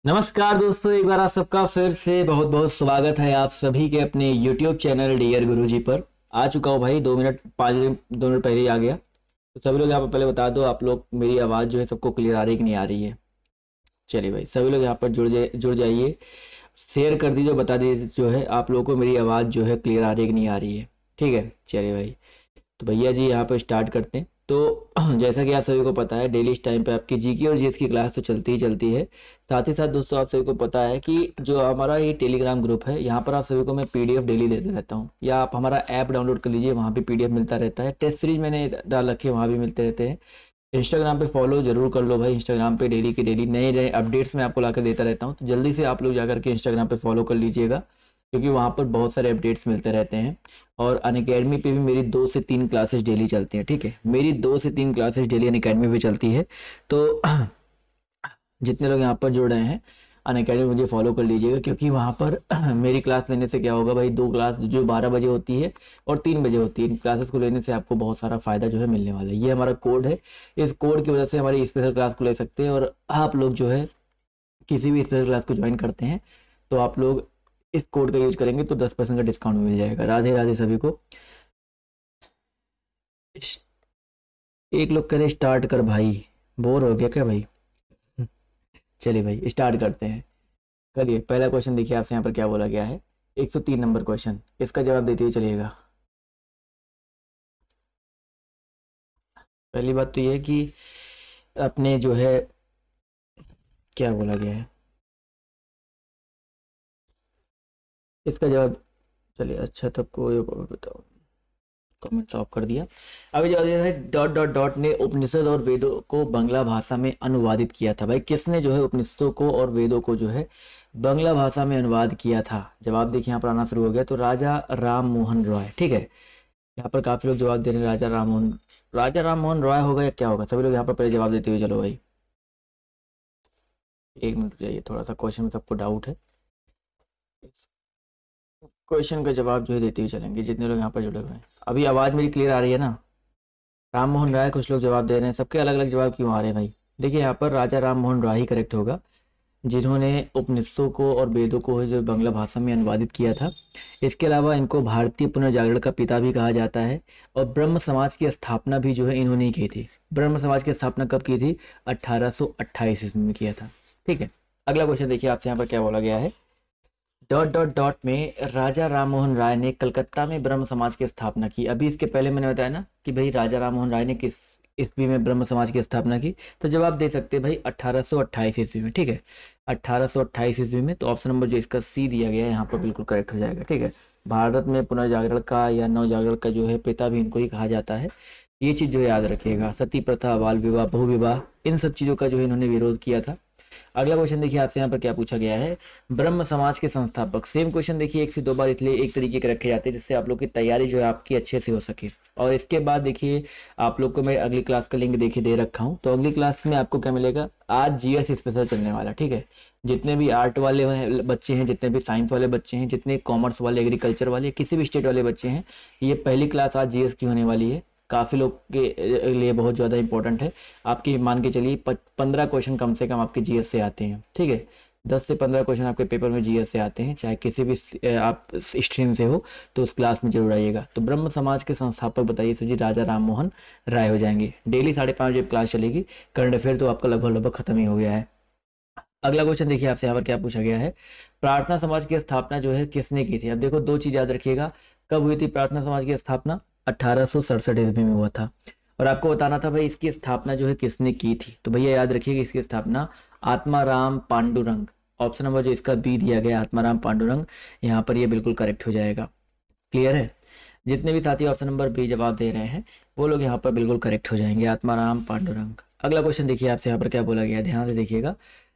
नमस्कार दोस्तों, एक बार आप सबका फिर से बहुत बहुत स्वागत है आप सभी के अपने YouTube चैनल डियर गुरुजी पर। आ चुका हूँ भाई, 2 मिनट 5 मिनट पहले ही आ गया। तो सभी लोग यहाँ पर पहले बता दो, आप लोग मेरी आवाज़ जो है सबको क्लियर आ रही है कि नहीं आ रही है। चलिए भाई, सभी लोग यहाँ पर जुड़ जाइए, शेयर कर दीजिए, बता दीजिए जो है आप लोगों को मेरी आवाज़ जो है क्लियर आ रही है कि नहीं आ रही है। ठीक है, चलिए भाई। तो भैया जी यहाँ पर स्टार्ट करते हैं। तो जैसा कि आप सभी को पता है, डेली इस टाइम पे आपकी जीके और जीएस की क्लास तो चलती ही चलती है। साथ ही साथ दोस्तों, आप सभी को पता है कि जो हमारा ये टेलीग्राम ग्रुप है, यहाँ पर आप सभी को मैं पीडीएफ डेली देते रहता हूँ, या आप हमारा ऐप डाउनलोड कर लीजिए, वहाँ पे पीडीएफ मिलता रहता है। टेस्ट सीरीज मैंने डाल रखी है, वहाँ भी मिलते रहते हैं। इंस्टाग्राम पे फॉलो जरूर कर लो भाई, इंस्टाग्राम पे डेली की डेली नए नए अपडेट्स मैं आपको लाकर देता रहता हूँ। तो जल्दी से आप लोग जाकर के इंस्टाग्राम पे फॉलो कर लीजिएगा, क्योंकि वहाँ पर बहुत सारे अपडेट्स मिलते रहते हैं। और अनअकैडमी पे भी मेरी 2 से 3 क्लासेस डेली चलती हैं। ठीक है, मेरी 2 से 3 क्लासेस डेली अनअकैडमी पे चलती है। तो जितने लोग यहाँ पर जुड़ रहे हैं अनअकैडमी, मुझे फॉलो कर लीजिएगा, क्योंकि वहाँ पर मेरी क्लास लेने से क्या होगा भाई, 2 क्लास जो 12 बजे होती है और 3 बजे होती है, इन क्लासेस को लेने से आपको बहुत सारा फ़ायदा जो है मिलने वाला है। ये हमारा कोड है, इस कोड की वजह से हमारी स्पेशल क्लास को ले सकते हैं। और आप लोग जो है किसी भी स्पेशल क्लास को ज्वाइन करते हैं तो आप लोग इस कोड का यूज करेंगे तो 10% का डिस्काउंट मिल जाएगा। राधे राधे सभी को। एक लोग कह रहे स्टार्ट कर भाई, बोर हो गया क्या भाई? चलिए भाई स्टार्ट करते हैं। करिए, पहला क्वेश्चन देखिए आपसे यहाँ पर क्या बोला गया है। 103 नंबर क्वेश्चन, इसका जवाब देते हुए चलिएगा। पहली बात तो ये है कि अपने जो है क्या बोला गया है, इसका जवाब। चलिए अच्छा, तब को ये बताओ, कमेंट्स ऑफ कर दिया। अभी जो है डॉट डॉट डॉट ने उपनिषद और वेदों को बांग्ला भाषा में अनुवादित किया था। भाई किसने जो है उपनिषदों को और वेदों को जो है बांग्ला भाषा में अनुवाद किया था? जवाब देखिए यहाँ पर आना शुरू हो गया। तो राजा राम मोहन रॉय। ठीक है, यहाँ पर काफी लोग जवाब दे रहे हैं राजा राम मोहन रॉय होगा या क्या होगा? सभी लोग यहाँ पर पहले जवाब देते हुए चलो भाई। 1 मिनट जाइए, थोड़ा सा क्वेश्चन में सबको डाउट है। क्वेश्चन का जवाब जो है देते हुए चलेंगे, जितने लोग यहाँ पर जुड़े हुए हैं। अभी आवाज़ मेरी क्लियर आ रही है ना? राम मोहन राय कुछ लोग जवाब दे रहे हैं, सबके अलग अलग जवाब क्यों आ रहे हैं भाई? देखिए यहाँ पर राजा राम मोहन राय ही करेक्ट होगा, जिन्होंने उपनिषदों को और वेदों को जो बांग्ला भाषा में अनुवादित किया था। इसके अलावा इनको भारतीय पुनर्जागरण का पिता भी कहा जाता है। और ब्रह्म समाज की स्थापना भी जो है इन्होंने ही की थी। ब्रह्म समाज की स्थापना कब की थी? 1828 ईस्वी में किया था। ठीक है, अगला क्वेश्चन देखिए आपसे यहाँ पर क्या बोला गया है। डॉट डॉट डॉट में राजा राम मोहन राय ने कलकत्ता में ब्रह्म समाज की स्थापना की। अभी इसके पहले मैंने बताया ना कि भाई राजा राम मोहन राय ने किस ईस्वी में ब्रह्म समाज की स्थापना की। तो जवाब दे सकते हैं भाई 1828 ईस्वी में। ठीक है, 1828 ईस्वी में। तो ऑप्शन नंबर जो इसका सी दिया गया है यहाँ पर बिल्कुल करेक्ट हो जाएगा। ठीक है, भारत में पुनर्जागरण का या नवजागरण का जो है पिता भी इनको ही कहा जाता है। ये चीज़ जो है याद रखिएगा। सती प्रथा, बाल विवाह, बहु विवाह, इन सब चीज़ों का जो है इन्होंने विरोध किया था। अगला क्वेश्चन देखिए आपसे यहाँ पर क्या पूछा गया है। ब्रह्म समाज के संस्थापक। सेम क्वेश्चन देखिए 1 से 2 बार इसलिए एक तरीके के रखे जाते हैं, जिससे आप लोग की तैयारी जो है आपकी अच्छे से हो सके। और इसके बाद देखिए आप लोग को मैं अगली क्लास का लिंक देखिए दे रखा हूँ। तो अगली क्लास में आपको क्या मिलेगा, आज जीएस स्पेशल चलने वाला। ठीक है, जितने भी आर्ट वाले बच्चे हैं, जितने भी साइंस वाले बच्चे हैं, जितने कॉमर्स वाले, एग्रीकल्चर वाले, किसी भी स्टेट वाले बच्चे हैं, ये पहली क्लास आज जीएस की होने वाली है। काफ़ी लोग के लिए बहुत ज़्यादा इंपॉर्टेंट है। आपकी मान के चलिए 15 क्वेश्चन कम से कम आपके जीएस से आते हैं। ठीक है, 10 से 15 क्वेश्चन आपके पेपर में जीएस से आते हैं, चाहे किसी भी आप स्ट्रीम से हो। तो उस क्लास में जरूर आइएगा। तो ब्रह्म समाज के संस्थापक बताइए सर जी, राजा राम मोहन राय हो जाएंगे। डेली 5:30 बजे क्लास चलेगी। करंट अफेयर तो आपका लगभग लगभग खत्म ही हो गया है। अगला क्वेश्चन देखिए आपसे यहाँ पर क्या पूछा गया है। प्रार्थना समाज की स्थापना जो है किसने की थी? अब देखो, 2 चीज याद रखिएगा। कब हुई थी प्रार्थना समाज की स्थापना? 1867 ईस्वी में हुआ था। और आपको बताना था भाई इसकी स्थापना जो है किसने की थी। तो भैया याद रखिएगा, इसकी स्थापना आत्माराम पांडुरंग। ऑप्शन नंबर जो इसका बी दिया गया, आत्माराम पांडुरंग, यहाँ पर ये बिल्कुल करेक्ट हो जाएगा। क्लियर है? जितने भी साथी ऑप्शन नंबर बी जवाब दे रहे हैं वो लोग यहाँ पर बिल्कुल करेक्ट हो जाएंगे, आत्माराम पांडुरंग। अगला क्वेश्चन देखिए आपसे यहाँ पर क्या बोला गया, ध्यान से देखिएगा।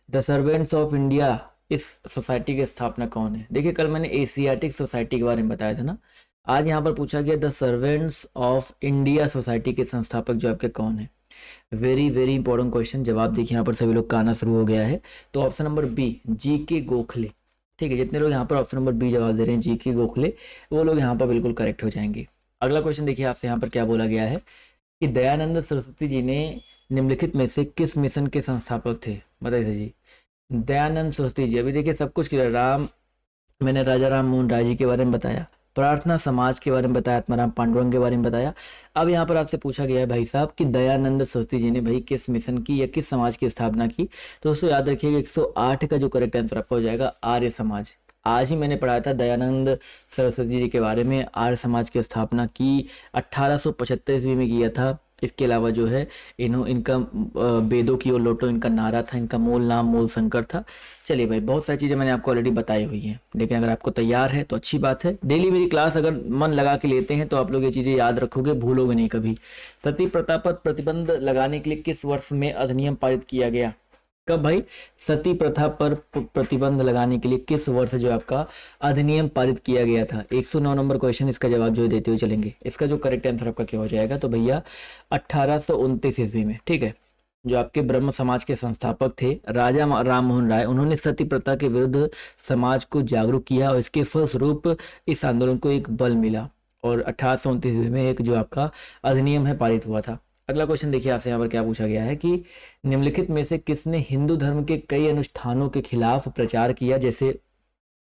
द सर्वेंट्स ऑफ इंडिया, इस सोसाइटी की स्थापना कौन है? देखिए, कल मैंने एशियाटिक सोसाइटी के बारे में बताया था ना। आज यहाँ पर पूछा गया the servants of India society के संस्थापक जो आपके कौन है। Very very important question. जवाब देखिए यहाँ पर सभी लोग का आना शुरू हो गया है। तो ऑप्शन नंबर बी, जी के गोखले। ठीक है, जितने लोग यहाँ पर ऑप्शन नंबर बी जवाब दे रहे हैं, जी के गोखले, वो लोग यहाँ पर बिल्कुल करेक्ट हो जाएंगे। अगला क्वेश्चन देखिए आपसे यहाँ पर क्या बोला गया है कि दयानंद सरस्वती जी ने निम्नलिखित में से किस मिशन के संस्थापक थे? बताइए सर जी। दयानंद सरस्वती जी। अभी देखिए सब कुछ क्लियर। राम, मैंने राजा राम मोहन राय जी के बारे में बताया, प्रार्थना समाज के बारे में बताया, आत्माराम पांडुरंग के बारे में बताया। अब यहाँ पर आपसे पूछा गया है भाई साहब कि दयानंद सरस्वती जी ने भाई किस मिशन की या किस समाज की स्थापना की। तो दोस्तों याद रखिएगा 108 का जो करेक्ट आंसर आपका हो जाएगा आर्य समाज। आज ही मैंने पढ़ाया था दयानंद सरस्वती जी के बारे में। आर्य समाज की स्थापना की 1875 ईस्वी में किया था। इसके अलावा जो है इनका वेदों की ओर लौटो इनका नारा था, इनका मूल नाम मूल शंकर था। चलिए भाई, बहुत सारी चीज़ें मैंने आपको ऑलरेडी बताई हुई हैं, लेकिन अगर आपको तैयार है तो अच्छी बात है। डेली मेरी क्लास अगर मन लगा के लेते हैं तो आप लोग ये चीज़ें याद रखोगे, भूलोगे नहीं कभी। सती प्रथा पर प्रतिबंध लगाने के लिए किस वर्ष में अधिनियम पारित किया गया? कब भाई? सती प्रथा पर प्रतिबंध लगाने के लिए किस वर्ष जो आपका अधिनियम पारित किया गया था? 109 नंबर क्वेश्चन, इसका जवाब जो देते हुए चलेंगे। इसका जो करेक्ट आंसर आपका क्या हो जाएगा? तो भैया 1829 ईस्वी में। ठीक है, जो आपके ब्रह्म समाज के संस्थापक थे राजा राम मोहन राय, उन्होंने सती प्रथा के विरुद्ध समाज को जागरूक किया और इसके फलस्वरूप इस आंदोलन को एक बल मिला और 1829 ईस्वी में एक जो आपका अधिनियम है पारित हुआ था। अगला क्वेश्चन देखिए आपसे यहाँ पर क्या पूछा गया है कि निम्नलिखित में से किसने हिंदू धर्म के कई अनुष्ठानों के खिलाफ प्रचार किया, जैसे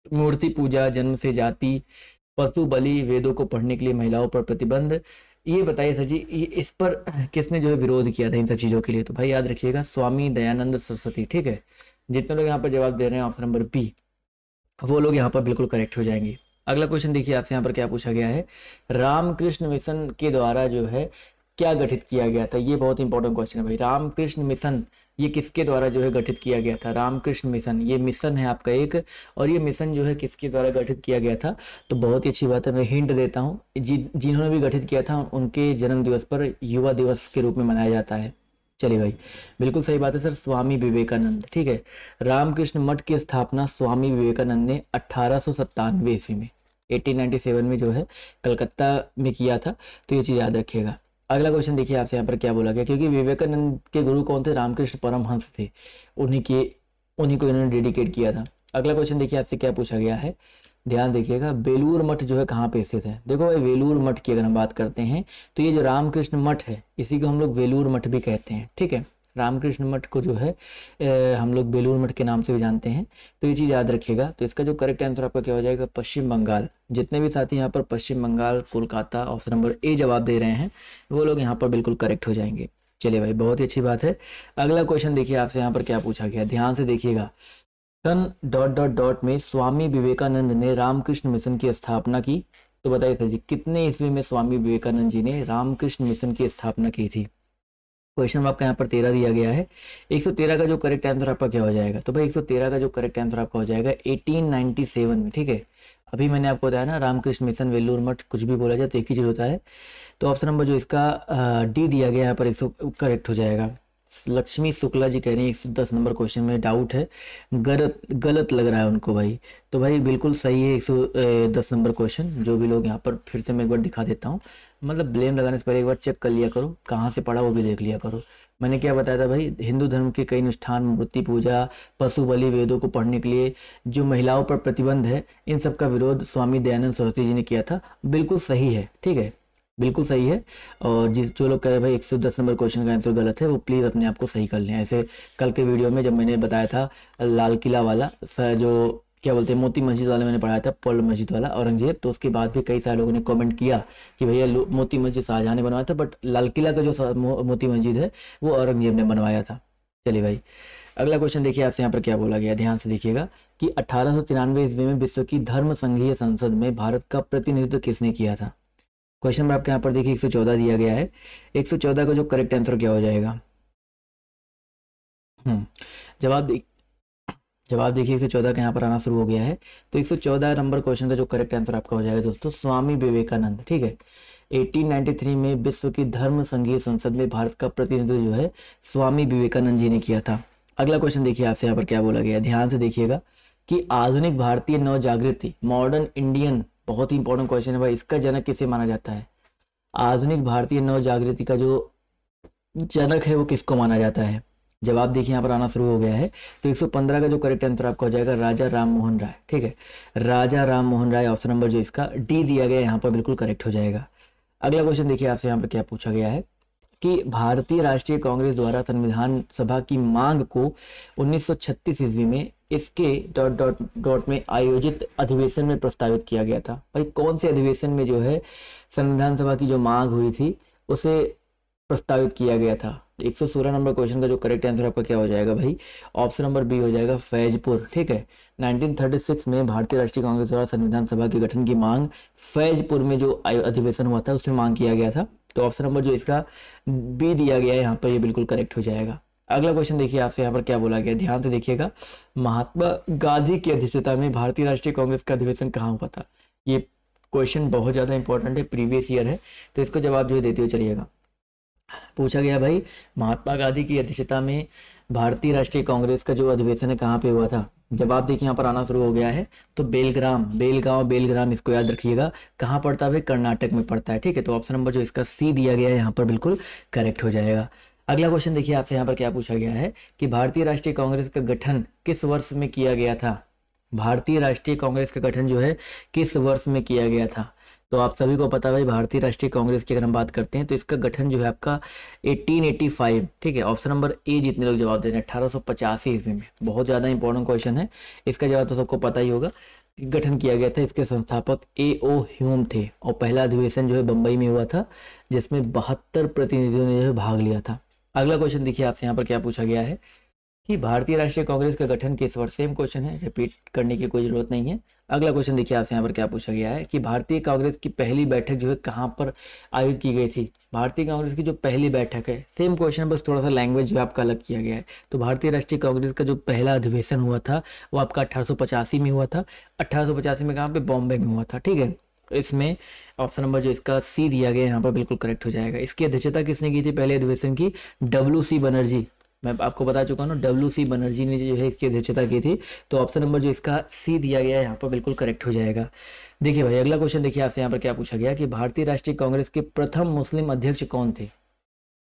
मूर्ति पूजा, जन्म से जाति, पशु बलि, वेदों को पढ़ने के लिए महिलाओं पर प्रतिबंध। ये बताइए सर जी, इस पर किसने जो है विरोध किया था इन सब चीज़ों के लिए? तो भाई याद रखिएगा स्वामी दयानंद सरस्वती। ठीक है, जितने लोग यहाँ पर जवाब दे रहे हैं ऑप्शन नंबर बी, वो लोग यहाँ पर बिल्कुल करेक्ट हो जाएंगे। अगला क्वेश्चन देखिए आपसे यहाँ पर क्या पूछा गया है, रामकृष्ण मिशन के द्वारा जो है क्या गठित किया गया था? ये बहुत इंपॉर्टेंट क्वेश्चन है भाई। रामकृष्ण मिशन ये किसके द्वारा जो है गठित किया गया था? रामकृष्ण मिशन ये मिशन है आपका एक, और ये मिशन जो है किसके द्वारा गठित किया गया था? तो बहुत ही अच्छी बात है, मैं हिंट देता हूँ। जिन्होंने भी गठित किया था उनके जन्म दिवस पर युवा दिवस के रूप में मनाया जाता है। चलिए भाई, बिल्कुल सही बात है सर, स्वामी विवेकानंद। ठीक है, रामकृष्ण मठ की स्थापना स्वामी विवेकानंद ने 1897 ईस्वी में 1897 में जो है कलकत्ता में किया था। तो ये चीज़ याद रखिएगा। अगला क्वेश्चन देखिए आपसे यहाँ पर क्या बोला गया, क्योंकि विवेकानंद के गुरु कौन थे? रामकृष्ण परमहंस थे, उन्हीं को इन्होंने डेडिकेट किया था। अगला क्वेश्चन देखिए आपसे क्या पूछा गया है, ध्यान देखिएगा। बेलूर मठ जो है कहाँ पे स्थित है? देखो भाई, वेलूर मठ की अगर हम बात करते हैं तो ये जो रामकृष्ण मठ है इसी को हम लोग वेलूर मठ भी कहते हैं। ठीक है, रामकृष्ण मठ को जो है हम लोग बेलूर मठ के नाम से भी जानते हैं। तो ये चीज़ याद रखिएगा। तो इसका जो करेक्ट आंसर आपका क्या हो जाएगा? पश्चिम बंगाल। जितने भी साथी यहाँ पर Paschim Bangal, Kolkata option number A जवाब दे रहे हैं वो लोग यहाँ पर बिल्कुल करेक्ट हो जाएंगे। चलिए भाई, बहुत ही अच्छी बात है। अगला क्वेश्चन देखिए आपसे यहाँ पर क्या पूछा गया, ध्यान से देखिएगा। सन ... में स्वामी विवेकानंद ने रामकृष्ण मिशन की स्थापना की। तो बताइए सर जी, कितने ईस्वी में स्वामी विवेकानंद जी ने रामकृष्ण मिशन की स्थापना की थी? क्वेश्चन आपका यहाँ पर 13 दिया गया है। 113 का जो करेक्ट आंसर आपका क्या हो जाएगा? तो भाई 113 का जो करेक्ट आंसर आपका हो जाएगा 1897 में। ठीक है, अभी मैंने आपको बताया ना, रामकृष्ण मिशन, वेलूर मठ, कुछ भी बोला जाए तो एक ही चीज़ होता है। तो ऑप्शन नंबर जो इसका डी दिया गया यहाँ पर 100 करेक्ट हो जाएगा। लक्ष्मी शुक्ला जी कह रही हैं 110 नंबर क्वेश्चन में डाउट है, गलत लग रहा है उनको भाई। तो भाई बिल्कुल सही है 110 नंबर क्वेश्चन। जो भी लोग यहाँ पर, फिर से मैं एक बार दिखा देता हूँ, मतलब ब्लेम लगाने से पहले एक बार चेक कर लिया करो, कहाँ से पढ़ा वो भी देख लिया करो। मैंने क्या बताया था भाई, हिंदू धर्म के कई अनुष्ठान, मूर्ति पूजा, पशु बलि, वेदों को पढ़ने के लिए जो महिलाओं पर प्रतिबंध है, इन सब का विरोध स्वामी दयानंद सरस्वती जी ने किया था। बिल्कुल सही है, ठीक है, बिल्कुल सही है। और जो लोग कह रहे भाई 110 नंबर क्वेश्चन का आंसर गलत है, वो प्लीज़ अपने आप को सही कर लें। ऐसे कल के वीडियो में जब मैंने बताया था लाल किला वाला, जो क्या बोलते हैं, मोती मस्जिद वाला मैंने पढ़ाया था, पर्ल मस्जिद वाला औरंगजेब, तो उसके बाद भी कई सारे लोगों ने कमेंट किया कि भैया मोती मस्जिद शाहजहां ने बनवाया था, बट लाल किला का जो मोती मस्जिद है वो औरंगजेब ने बनवाया था। चलिए भाई, अगला क्वेश्चन देखिए आपसे यहाँ पर क्या बोला गया, ध्यान से देखिएगा कि 1893 ईस्वी में विश्व की धर्म संघीय संसद में भारत का प्रतिनिधित्व किसने किया था? क्वेश्चन में आपके यहाँ पर देखिए 114 दिया गया है। 114 का जो करेक्ट आंसर क्या हो जाएगा? जवाब देखिए 114 का यहाँ पर आना शुरू हो गया है। तो 114 नंबर क्वेश्चन का जो करेक्ट आंसर आपका हो जाएगा दोस्तों, स्वामी विवेकानंद। ठीक है, 1893 में विश्व की धर्म संघीय संसद में भारत का प्रतिनिधित्व जो है स्वामी विवेकानंद जी ने किया था। अगला क्वेश्चन देखिए आपसे यहाँ पर क्या बोला गया, ध्यान से देखिएगा कि आधुनिक भारतीय नव जागृति, मॉडर्न इंडियन, बहुत ही इंपॉर्टेंट क्वेश्चन है भाई, इसका जनक किसे माना जाता है? आधुनिक भारतीय नव जागृति का जो जनक है वो किसको माना जाता है? जवाब देखिए यहाँ पर आना शुरू हो गया है। तो 115 का जो करेक्ट आंसर आपका हो जाएगा राजा राम मोहन राय। ठीक है, राजा राम मोहन राय, ऑप्शन नंबर जो इसका डी दिया गया यहाँ पर बिल्कुल करेक्ट हो जाएगा। अगला क्वेश्चन देखिए आपसे यहाँ पर क्या पूछा गया है, कि भारतीय राष्ट्रीय कांग्रेस द्वारा संविधान सभा की मांग को 1936 ईस्वी में इसके डॉट डॉट डॉट में आयोजित अधिवेशन में प्रस्तावित किया गया था। भाई कौन से अधिवेशन में जो है संविधान सभा की जो मांग हुई थी उसे प्रस्तावित किया गया था? 116 नंबर क्वेश्चन का जो करेक्ट आंसर आपका क्या हो जाएगा भाई? ऑप्शन नंबर बी हो जाएगा, फैजपुर। ठीक है, 1936 में भारतीय राष्ट्रीय कांग्रेस द्वारा संविधान सभा के गठन की मांग फैजपुर में जो अधिवेशन हुआ था उसमें मांग किया गया था। तो ऑप्शन नंबर जो इसका बी दिया गया है यहाँ पर, ये बिल्कुल करेक्ट हो जाएगा। अगला क्वेश्चन देखिए आपसे यहाँ पर क्या बोला गया, ध्यान से देखिएगा। महात्मा गांधी की अध्यक्षता में भारतीय राष्ट्रीय कांग्रेस का अधिवेशन कहाँ हुआ था? ये क्वेश्चन बहुत ज्यादा इंपॉर्टेंट है, प्रीवियस ईयर है, तो इसको जवाब जो है देते हुए चलिएगा। पूछा गया भाई महात्मा गांधी की अध्यक्षता में भारतीय राष्ट्रीय कांग्रेस का जो अधिवेशन है कहाँ पे हुआ था? जवाब देखिए यहाँ पर आना शुरू हो गया है। तो बेलग्राम, बेलगाम, इसको याद रखिएगा। कहाँ पड़ता है भाई? कर्नाटक में पड़ता है। ठीक है, तो ऑप्शन नंबर जो इसका सी दिया गया है यहाँ पर बिल्कुल करेक्ट हो जाएगा। अगला क्वेश्चन देखिए आपसे यहाँ पर क्या पूछा गया है कि भारतीय राष्ट्रीय कांग्रेस का गठन किस वर्ष में किया गया था? भारतीय राष्ट्रीय कांग्रेस का गठन जो है किस वर्ष में किया गया था? तो आप सभी को पता है भाई भारतीय राष्ट्रीय कांग्रेस की अगर हम बात करते हैं तो इसका गठन जो है आपका 1885, ठीक है, ऑप्शन नंबर ए जितने लोग जवाब दे रहे हैं 1885 ईस्वी में। बहुत ज़्यादा इंपॉर्टेंट क्वेश्चन है, इसका जवाब तो सबको पता ही होगा। गठन किया गया था, इसके संस्थापक A.O. ह्यूम थे और पहला अधिवेशन जो है बम्बई में हुआ था जिसमें 72 प्रतिनिधियों ने जो है भाग लिया था। अगला क्वेश्चन देखिए आपसे यहाँ पर क्या पूछा गया है कि भारतीय राष्ट्रीय कांग्रेस का गठन किस वर्ष? सेम क्वेश्चन है, रिपीट करने की कोई जरूरत नहीं है। अगला क्वेश्चन देखिए आपसे यहाँ पर क्या पूछा गया है कि भारतीय कांग्रेस की पहली बैठक जो है कहाँ पर आयोजित की गई थी? भारतीय कांग्रेस की जो पहली बैठक है, सेम क्वेश्चन, बस थोड़ा सा लैंग्वेज जो है आपका अलग किया गया है। तो भारतीय राष्ट्रीय कांग्रेस का जो पहला अधिवेशन हुआ था वो आपका 1885 में हुआ था। 1885 में कहाँ पे? बॉम्बे में हुआ था। ठीक है, इसमें ऑप्शन नंबर जो इसका सी दिया गया है यहाँ पर बिल्कुल करेक्ट हो जाएगा। इसकी अध्यक्षता किसने की थी पहले अधिवेशन की? WC बनर्जी। मैं आपको बता चुका हूँ ना, WC बनर्जी ने जो है इसकी अध्यक्षता की थी। तो ऑप्शन नंबर जो इसका सी दिया गया है यहाँ पर बिल्कुल करेक्ट हो जाएगा। देखिए भाई अगला क्वेश्चन देखिए आपसे यहाँ पर क्या पूछा गया कि भारतीय राष्ट्रीय कांग्रेस के प्रथम मुस्लिम अध्यक्ष कौन थे?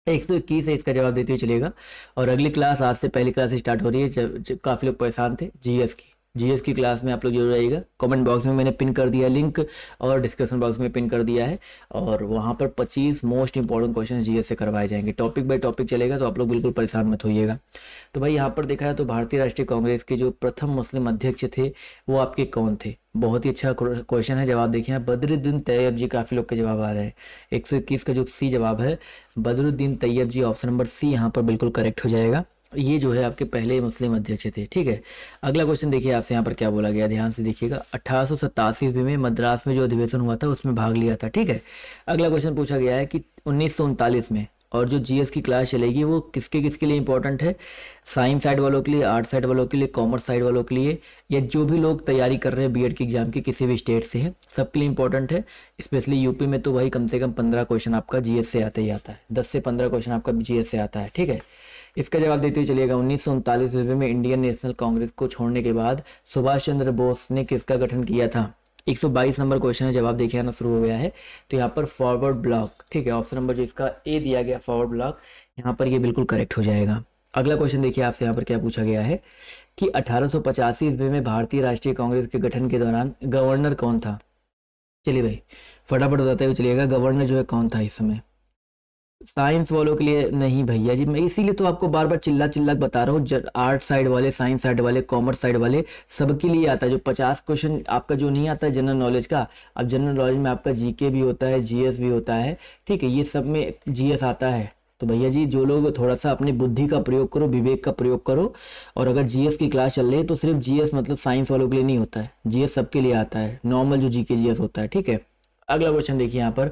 121 है, इसका जवाब देते हुए चलेगा। और अगली क्लास आज से पहली क्लास स्टार्ट हो रही है, काफ़ी लोग परेशान थे जीएस की क्लास में आप लोग जरूर आइएगा। कमेंट बॉक्स में मैंने पिन कर दिया लिंक और डिस्क्रिप्शन बॉक्स में पिन कर दिया है, और वहाँ पर 25 मोस्ट इंपॉर्टेंट क्वेश्चन जीएस से करवाए जाएंगे। टॉपिक बाय टॉपिक चलेगा, तो आप लोग बिल्कुल परेशान मत होइएगा। तो भाई यहाँ पर देखा है तो भारतीय राष्ट्रीय कांग्रेस के जो प्रथम मुस्लिम अध्यक्ष थे वो आपके कौन थे? बहुत ही अच्छा क्वेश्चन है। जवाब देखिए यहाँ बदरुद्दीन तैयब जी, काफ़ी लोग के जवाब आ रहे हैं। 121 का जो सी जवाब है बदरुद्दीन तैयब जी, ऑप्शन नंबर सी यहाँ पर बिल्कुल करेक्ट हो जाएगा। ये जो है आपके पहले मुस्लिम अध्यक्ष थे। ठीक है, अगला क्वेश्चन देखिए आपसे यहाँ पर क्या बोला गया, ध्यान से देखिएगा। 1887 ईस्वी में मद्रास में जो अधिवेशन हुआ था उसमें भाग लिया था। ठीक है, अगला क्वेश्चन पूछा गया है कि 1939 में, और जो जीएस की क्लास चलेगी वो किसके किसके लिए इंपॉर्टेंट है? साइंस साइड वालों के लिए, आर्ट साइड वालों के लिए, कॉमर्स साइड वालों के लिए, या जो भी लोग तैयारी कर रहे हैं बीएड की एग्जाम की किसी भी स्टेट से है, सबके लिए इंपॉर्टेंट है। स्पेशली यूपी में तो भाई कम से कम 15 क्वेश्चन आपका जीएस से आता ही आता है, 10 से 15 क्वेश्चन आपका जीएस से आता है। ठीक है, इसका जवाब देते हुए चलिएगा। 1939 ईस्वी में इंडियन नेशनल कांग्रेस को छोड़ने के बाद सुभाष चंद्र बोस ने किसका गठन किया था? 122 नंबर क्वेश्चन है, जवाब देखिए आना शुरू हो गया है। तो यहाँ पर फॉरवर्ड ब्लॉक, ठीक है, ऑप्शन नंबर जो इसका ए दिया गया फॉरवर्ड ब्लॉक, यहाँ पर ये बिल्कुल करेक्ट हो जाएगा। अगला क्वेश्चन देखिए आपसे यहाँ पर क्या पूछा गया है कि 1885 ईस्वी में भारतीय राष्ट्रीय कांग्रेस के गठन के दौरान गवर्नर कौन था? चलिए भाई फटाफट बताते हुए चलिएगा, गवर्नर जो है कौन था इस समय? साइंस वालों के लिए नहीं भैया जी, मैं इसीलिए तो आपको बार बार चिल्ला बता रहा हूँ। आर्ट साइड वाले, साइंस साइड वाले, कॉमर्स साइड वाले, सबके लिए आता है। जो 50 क्वेश्चन आपका जो नहीं आता है जनरल नॉलेज का, अब जनरल नॉलेज में आपका जीके भी होता है, जीएस भी होता है। ठीक है, ये सब में जीएस आता है। तो भैया जी जो लोग थोड़ा सा अपनी बुद्धि का प्रयोग करो, विवेक का प्रयोग करो, और अगर जीएस की क्लास चल रही है तो सिर्फ जीएस मतलब साइंस वालों के लिए नहीं होता है, जीएस सबके लिए आता है, नॉर्मल जो जीके जीएस होता है। ठीक है, अगला क्वेश्चन देखिए यहाँ पर।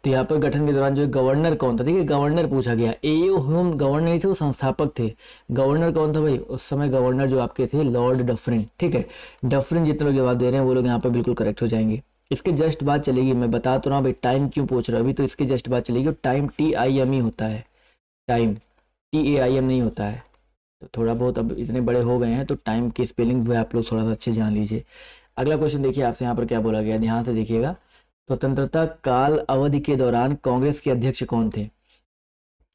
तो यहाँ पर गठन के दौरान जो गवर्नर कौन था? देखिए गवर्नर पूछा गया। A.O. ह्यूम गवर्नर नहीं थे, वो संस्थापक थे। गवर्नर कौन था भाई उस समय? गवर्नर जो आपके थे लॉर्ड डफरिन। ठीक है, डफरिन जितने लोग जवाब दे रहे हैं वो लोग यहाँ पर बिल्कुल करेक्ट हो जाएंगे। इसके जस्ट बात चलेगी, मैं बता तो रहा हूँ भाई, टाइम क्यों पूछ रहा है अभी, तो इसके जस्ट बात चलेगी। टाइम TIM ही होता है, टाइम TAIM नहीं होता है। तो थोड़ा बहुत अब इतने बड़े हो गए हैं तो टाइम की स्पेलिंग भी आप लोग थोड़ा सा अच्छे जान लीजिए। अगला क्वेश्चन देखिए आपसे यहाँ पर क्या बोला गया, ध्यान से देखिएगा। स्वतंत्रता काल अवधि के दौरान कांग्रेस के अध्यक्ष कौन थे?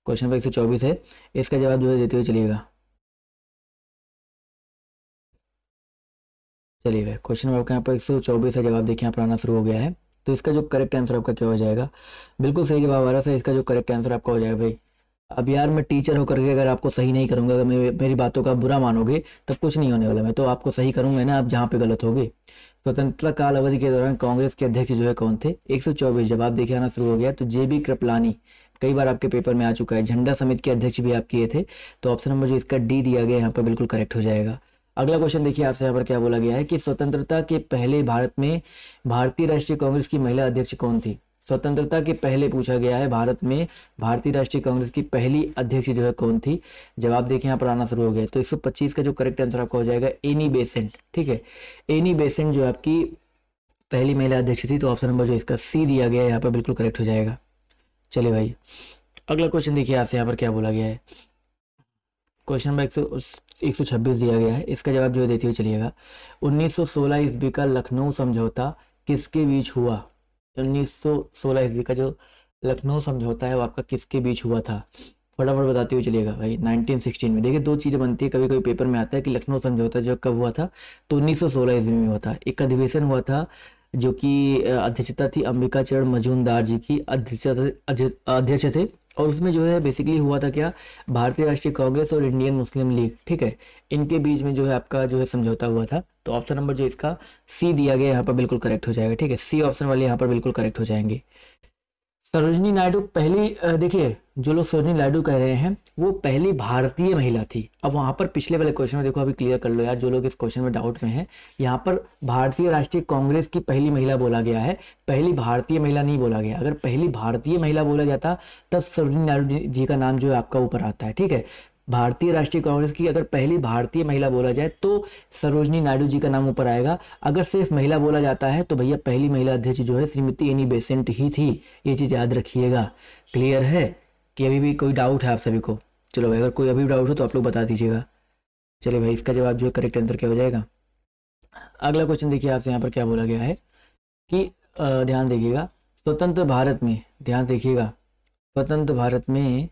क्वेश्चन नंबर 124 है, इसका जवाब जो है देते हुए चलिएगा। चलिए भाई क्वेश्चन नंबर आपका यहाँ पर 124 है, जवाब देखिए यहाँ पर आना शुरू हो गया है। तो इसका जो करेक्ट आंसर आपका क्या हो जाएगा? बिल्कुल सही जवाब आ रहा है। इसका जो करेक्ट आंसर आपका हो जाएगा भाई अब यार मैं टीचर होकर के अगर आपको सही नहीं करूंगा, अगर मेरी बातों का बुरा मानोगे तब कुछ नहीं होने वाला। मैं तो आपको सही करूंगा ना, आप जहाँ पे गलत होगे। स्वतंत्रता काल अवधि के दौरान कांग्रेस के अध्यक्ष जो है कौन थे? 124 जवाब देखिए आना शुरू हो गया। तो जेबी कृपलानी, कई बार आपके पेपर में आ चुका है। झंडा समिति के अध्यक्ष भी आप किए थे। तो ऑप्शन नंबर जो इसका डी दिया गया यहाँ पर बिल्कुल करेक्ट हो जाएगा। अगला क्वेश्चन देखिए आपसे यहाँ पर क्या बोला गया है कि स्वतंत्रता के पहले भारत में भारतीय राष्ट्रीय कांग्रेस की महिला अध्यक्ष कौन थी? स्वतंत्रता के पहले पूछा गया है भारत में भारतीय राष्ट्रीय कांग्रेस की पहली अध्यक्ष जो है कौन थी? जवाब देखिए यहाँ पर आना शुरू हो गया। तो 125 का जो करेक्ट आंसर आपका हो जाएगा एनी बेसेंट। ठीक है, एनी बेसेंट जो आपकी पहली महिला अध्यक्ष थी। तो ऑप्शन नंबर जो इसका सी दिया गया है यहाँ पर बिल्कुल करेक्ट हो जाएगा। चलिए भाई अगला क्वेश्चन देखिए आपसे यहाँ पर क्या बोला गया है। क्वेश्चन नंबर 126 दिया गया है। इसका जवाब जो है देते हुए चलिएगा। 1916 ईस्वी का लखनऊ समझौता किसके बीच हुआ? 1916 ईस्वी का जो लखनऊ समझौता है वो आपका किसके बीच हुआ था? फटाफट बताते हुए चलिएगा भाई। 1916 में देखिए दो चीज़ें बनती है, कभी कभी पेपर में आता है कि लखनऊ समझौता जो कब हुआ था, तो 1916 ईस्वी में हुआ था। एक अधिवेशन हुआ था जो कि अध्यक्षता थी अंबिका चरण मजूमदार जी की, अध्यक्ष थे। और उसमें जो है बेसिकली हुआ था क्या, भारतीय राष्ट्रीय कांग्रेस और इंडियन मुस्लिम लीग, ठीक है, इनके बीच में जो है आपका जो है समझौता हुआ था। तो ऑप्शन नंबर जो इसका सी दिया गया यहाँ पर बिल्कुल करेक्ट हो जाएगा। ठीक है, सी ऑप्शन वाले यहाँ पर बिल्कुल करेक्ट हो जाएंगे। सरोजनी नायडू पहली देखिए जो लोग सरोजनी नायडू कह रहे हैं वो पहली भारतीय महिला थी। अब वहां पर पिछले वाले क्वेश्चन में देखो, अभी क्लियर कर लो यार जो लोग इस क्वेश्चन में डाउट में हैं। यहाँ पर भारतीय राष्ट्रीय कांग्रेस की पहली महिला बोला गया है, पहली भारतीय महिला नहीं बोला गया। अगर पहली भारतीय महिला बोला जाता तब सरोजनी नायडू जी का नाम जो है आपका ऊपर आता है। ठीक है, भारतीय राष्ट्रीय कांग्रेस की अगर पहली भारतीय महिला बोला जाए तो सरोजनी नायडू जी का नाम ऊपर आएगा। अगर सिर्फ महिला बोला जाता है तो भैया पहली महिला अध्यक्ष जो है श्रीमती एनी बेसेंट ही थी। ये चीज़ याद रखिएगा। क्लियर है कि अभी भी कोई डाउट है आप सभी को? चलो भाई अगर कोई अभी डाउट हो तो आप लोग बता दीजिएगा। चलिए भाई इसका जवाब जो है करेक्ट आंसर क्या हो जाएगा। अगला क्वेश्चन देखिए आपसे यहाँ पर क्या बोला गया है कि ध्यान देखिएगा, स्वतंत्र भारत में, ध्यान देखिएगा, स्वतंत्र भारत में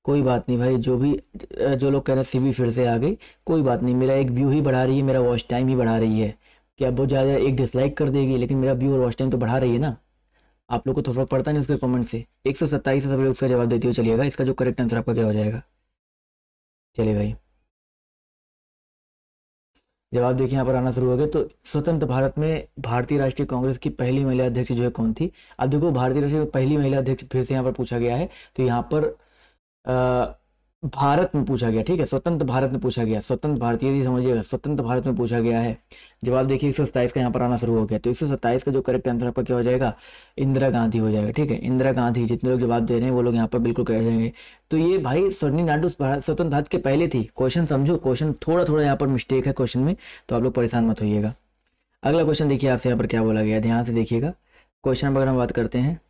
कोई बात नहीं भाई, जो लोग कह रहे हैं सीवी फिर से आ गई, कोई बात नहीं, मेरा एक व्यू ही बढ़ा रही है, मेरा वॉच टाइम ही बढ़ा रही है। क्या बहुत ज़्यादा एक डिसलाइक कर देगी, लेकिन मेरा व्यू और वॉच टाइम तो बढ़ा रही है ना। आप लोग को तो फर्क पड़ता नहीं उसके कमेंट से। 127 से सभी लोग उसका जवाब देते हुए चलिएगा। इसका जो करेक्ट आंसर आपका क्या हो जाएगा? चलिए भाई जवाब देखिए यहाँ पर आना शुरू हो गया। तो स्वतंत्र भारत में भारतीय राष्ट्रीय कांग्रेस की पहली महिला अध्यक्ष जो है कौन थी? अब देखो भारतीय राष्ट्रीय पहली महिला अध्यक्ष फिर से यहाँ पर पूछा गया है। तो यहाँ पर भारत में पूछा गया, ठीक है, स्वतंत्र भारत में पूछा गया, स्वतंत्र भारतीय समझिएगा, स्वतंत्र भारत में पूछा गया है। जवाब देखिए 127 का यहाँ पर आना शुरू हो गया। तो 127 का जो करेक्ट आंसर आपका क्या हो जाएगा? इंदिरा गांधी हो जाएगा। ठीक है, इंदिरा गांधी। जितने लोग जवाब दे रहे हैं वो लोग यहाँ पर बिल्कुल कह जाएंगे। तो ये भाई सरोजनी नायडू स्वतंत्र भारत के पहले थी। क्वेश्चन समझो, क्वेश्चन थोड़ा थोड़ा यहाँ पर मिस्टेक है क्वेश्चन में, तो आप लोग परेशान मत होइएगा। अगला क्वेश्चन देखिए आपसे यहाँ पर क्या बोला गया, ध्यान से देखिएगा। क्वेश्चन नंबर हम बात करते हैं,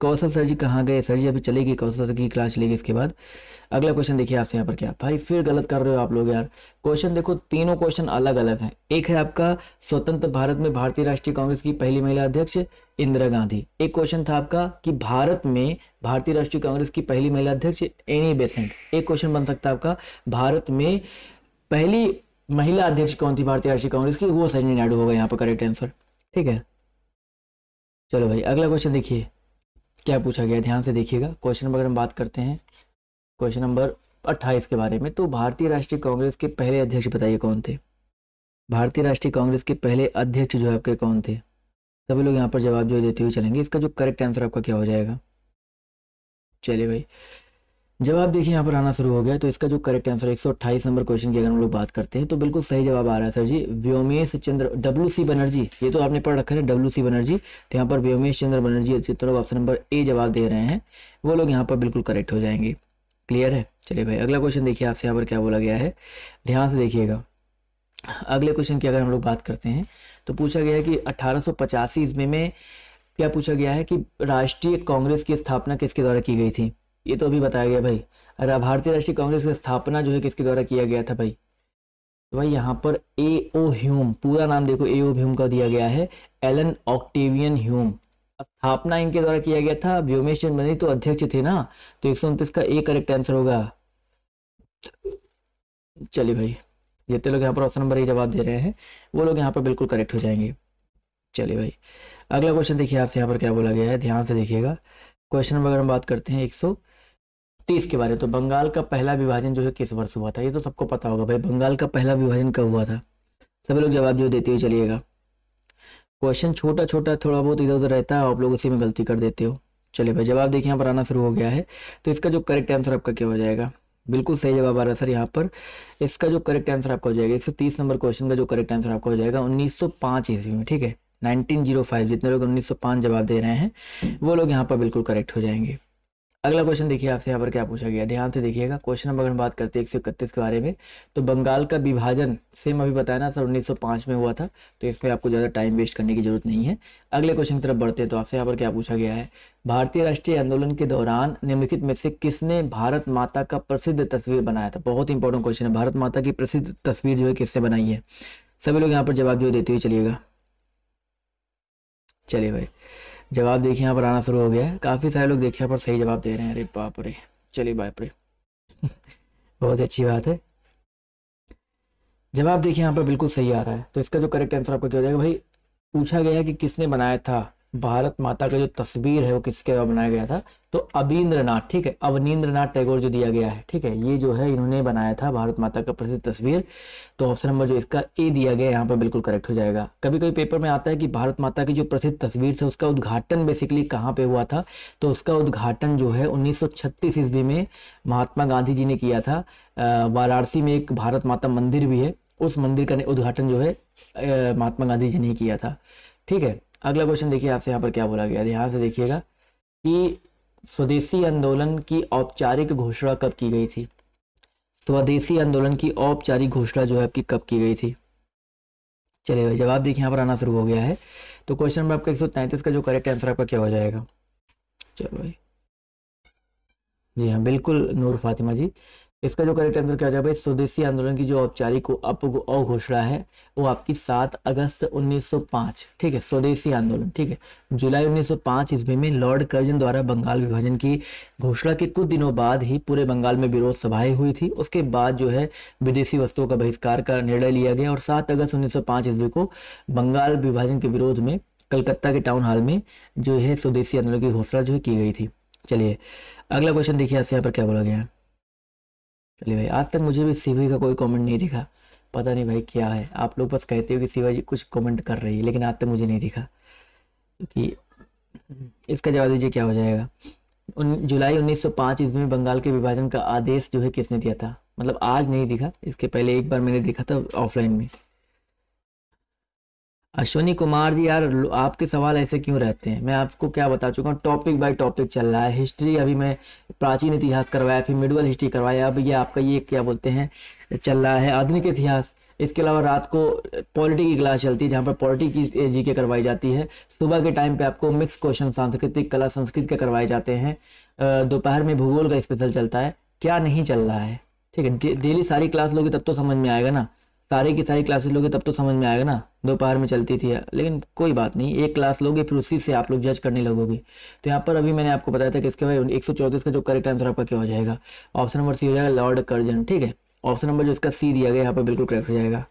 कौशल सर जी कहाँ गए? सर जी अभी चलेगी, कौशल सर की क्लास चलेगी इसके बाद। अगला क्वेश्चन देखिए आपसे यहाँ पर क्या, भाई फिर गलत कर रहे हो आप लोग यार। क्वेश्चन देखो, तीनों क्वेश्चन अलग अलग हैं। एक है आपका स्वतंत्र भारत में भारतीय राष्ट्रीय कांग्रेस की पहली महिला अध्यक्ष इंदिरा गांधी। एक क्वेश्चन था आपका कि भारत में भारतीय राष्ट्रीय कांग्रेस की पहली महिला अध्यक्ष एनी बेसेंट। एक क्वेश्चन बन सकता है आपका भारत में पहली महिला अध्यक्ष कौन थी भारतीय राष्ट्रीय कांग्रेस की? वो सरोजिनी नायडू होगा यहाँ पर करेक्ट आंसर। ठीक है, चलो भाई अगला क्वेश्चन देखिए क्या पूछा गया, ध्यान से देखिएगा। क्वेश्चन नंबर अगर हम बात करते हैं क्वेश्चन नंबर 28 के बारे में, तो भारतीय राष्ट्रीय कांग्रेस के पहले अध्यक्ष बताइए कौन थे? भारतीय राष्ट्रीय कांग्रेस के पहले अध्यक्ष जो है आपके कौन थे? सभी लोग यहाँ पर जवाब जो देते हुए चलेंगे। इसका जो करेक्ट आंसर आपका क्या हो जाएगा? चलिए भाई जवाब देखिए यहाँ पर आना शुरू हो गया। तो इसका जो करेक्ट आंसर 128 नंबर क्वेश्चन की अगर हम लोग बात करते हैं तो बिल्कुल सही जवाब आ रहा है सर जी, व्योमेश चंद्र WC बनर्जी। ये तो आपने पढ़ रखा है WC बनर्जी। तो यहाँ पर व्योमेश चंद्र बनर्जी, जितने लोग ऑप्शन नंबर ए जवाब दे रहे हैं वो लोग यहाँ पर बिल्कुल करेक्ट हो जाएंगे। क्लियर है? चलिए भाई अगला क्वेश्चन देखिए आपसे यहाँ पर क्या बोला गया है, ध्यान से देखिएगा। अगले क्वेश्चन की अगर हम लोग बात करते हैं तो पूछा गया है कि 1885 ईस्वी में क्या पूछा गया है कि राष्ट्रीय कांग्रेस की स्थापना किसके द्वारा की गई थी? ये तो अभी बताया गया भाई। अरे भारतीय राष्ट्रीय कांग्रेस की स्थापना जो है किसके द्वारा किया गया था भाई? तो भाई यहाँ पर A.O. ह्यूम, पूरा नाम देखो A.O. ह्यूम का दिया गया है, एलन ऑक्टेवियन ह्यूम। स्थापना इनके द्वारा किया गया था। व्योमेश चंद्र बनर्जी तो अध्यक्ष थे ना, तो 129 का ए करेक्ट आंसर होगा। चलिए भाई जितने लोग यहाँ पर ऑप्शन नंबर ए जवाब दे रहे हैं वो लोग यहाँ पर बिल्कुल करेक्ट हो जाएंगे। चलिए भाई अगला क्वेश्चन देखिए आपसे यहाँ पर क्या बोला गया है, ध्यान से देखिएगा। क्वेश्चन नंबर अगर हम बात करते हैं 30 के बारे में। तो बंगाल का पहला विभाजन जो है किस वर्ष हुआ था, ये तो सबको पता होगा भाई, बंगाल का पहला विभाजन कब हुआ था। सभी लोग जवाब जो देते हुए चलिएगा। क्वेश्चन छोटा छोटा थोड़ा बहुत इधर उधर रहता है, आप लोग उसी में गलती कर देते हो। चलिए भाई, जवाब देखिए यहाँ पर आना शुरू हो गया है। तो इसका जो करेक्ट आंसर आपका क्या हो जाएगा, बिल्कुल सही जवाब आ रहा है सर यहाँ पर। इसका जो करेक्ट आंसर आपका हो जाएगा 130 नंबर क्वेश्चन का जो करेक्ट आंसर आपका हो जाएगा 1905 ईस्वी में, ठीक है 1905। जितने लोग 1905 जवाब दे रहे हैं वो लोग यहाँ पर बिल्कुल करेक्ट हो जाएंगे। अगला क्वेश्चन देखिए आपसे यहाँ पर क्या पूछा गया, ध्यान से देखिएगा। क्वेश्चन नंबर अगर हम बात करते हैं 131 के बारे में, तो बंगाल का विभाजन सेम अभी बताया ना सर 1905 में हुआ था, तो इसमें आपको ज़्यादा टाइम वेस्ट करने की जरूरत नहीं है। अगले क्वेश्चन की तरफ बढ़ते हैं। तो आपसे यहाँ पर क्या पूछा गया है, भारतीय राष्ट्रीय आंदोलन के दौरान निम्नलिखित में से किसने भारत माता का प्रसिद्ध तस्वीर बनाया था। बहुत इंपॉर्टेंट क्वेश्चन है, भारत माता की प्रसिद्ध तस्वीर जो है किसने बनाई है। सभी लोग यहाँ पर जवाब जो देते हुए चलिएगा। चलिए भाई, जवाब देखिए यहाँ पर आना शुरू हो गया है। काफ़ी सारे लोग देखिए यहाँ पर सही जवाब दे रहे हैं। अरे बाप रे, चलिए बाप रे बहुत अच्छी बात है। जवाब देखिए यहाँ पर बिल्कुल सही आ रहा है। तो इसका जो करेक्ट आंसर आपका क्या हो जाएगा भाई, पूछा गया है कि किसने बनाया था भारत माता का जो तस्वीर है वो किसके द्वारा बनाया गया था। तो अबींद्रनाथ, ठीक है, अवनींद्रनाथ टैगोर जो दिया गया है, ठीक है, ये जो है इन्होंने बनाया था भारत माता का प्रसिद्ध तस्वीर। तो ऑप्शन नंबर जो इसका ए दिया गया यहाँ पर बिल्कुल करेक्ट हो जाएगा। कभी कभी पेपर में आता है कि भारत माता की जो प्रसिद्ध तस्वीर थी उसका उद्घाटन बेसिकली कहाँ पे हुआ था, तो उसका उद्घाटन जो है 1936 ईस्वी में महात्मा गांधी जी ने किया था। वाराणसी में एक भारत माता मंदिर भी है, उस मंदिर का उद्घाटन जो है महात्मा गांधी जी ने किया था, ठीक है। अगला क्वेश्चन देखिए आपसे यहाँ पर क्या बोला गया, ध्यान से देखिएगा कि स्वदेशी आंदोलन की औपचारिक घोषणा कब की गई थी। स्वदेशी आंदोलन की औपचारिक घोषणा जो है आपकी कब की गई थी। चलिए भाई, जवाब देखिए यहाँ पर आना शुरू हो गया है। तो क्वेश्चन नंबर आपका 133 का जो करेक्ट आंसर आपका क्या हो जाएगा। चलो भाई, जी हाँ बिल्कुल नूर फातिमा जी, इसका जो करेक्ट आंसर क्या हो जाएगा भाई, स्वदेशी आंदोलन की जो औपचारिक घोषणा है वो आपकी 7 अगस्त 1905, ठीक है, स्वदेशी आंदोलन, ठीक है, जुलाई 1905 ईस्वी में लॉर्ड कर्जन द्वारा बंगाल विभाजन की घोषणा के कुछ दिनों बाद ही पूरे बंगाल में विरोध सभाएं हुई थी। उसके बाद जो है विदेशी वस्तुओं का बहिष्कार का निर्णय लिया गया और 7 अगस्त 1905 ईस्वी को बंगाल विभाजन के विरोध में कलकत्ता के टाउन हॉल में जो है स्वदेशी आंदोलन की घोषणा जो है की गई थी। चलिए अगला क्वेश्चन देखिए आपसे यहाँ पर क्या बोला गया है। चलिए भाई, आज तक मुझे भी शिवी का कोई कमेंट नहीं दिखा, पता नहीं भाई क्या है। आप लोग बस कहते हो कि शिवा जी कुछ कमेंट कर रही है, लेकिन आज तक मुझे नहीं दिखा। क्योंकि इसका जवाब दीजिए क्या हो जाएगा। जुलाई 1905 ईस्वी में बंगाल के विभाजन का आदेश जो है किसने दिया था। मतलब आज नहीं दिखा, इसके पहले एक बार मैंने देखा था ऑफलाइन में। अश्विनी कुमार जी, यार आपके सवाल ऐसे क्यों रहते हैं, मैं आपको क्या बता चुका हूँ, टॉपिक बाय टॉपिक चल रहा है। हिस्ट्री अभी मैं प्राचीन इतिहास करवाया, फिर मिडवल हिस्ट्री करवाया, अब ये आपका ये क्या बोलते हैं चल रहा है आधुनिक इतिहास। इसके अलावा रात को पॉलिटी की क्लास चलती है जहाँ पर पॉलिटी की जीके करवाई जाती है। सुबह के टाइम पे आपको मिक्स क्वेश्चन सांस्कृतिक कला संस्कृत के करवाए जाते हैं। दोपहर में भूगोल का स्पेशल चलता है। क्या नहीं चल रहा है, ठीक है, डेली सारी क्लास लोगे तब तो समझ में आएगा ना, सारी की सारी क्लासेस लोगे तब तो समझ में आएगा ना। दोपहर में चलती थी, लेकिन कोई बात नहीं, एक क्लास लोगे फिर उसी से आप लोग जज करने लगोगे। तो यहाँ पर अभी मैंने आपको बताया था कि इसके भाई 134 का जो करेक्ट आंसर आपका क्या हो जाएगा, ऑप्शन नंबर सी हो जाएगा, लॉर्ड कर्जन, ठीक है। ऑप्शन नंबर जो इसका सी दिया गया यहाँ पर बिल्कुल करेक्ट हो जाएगा।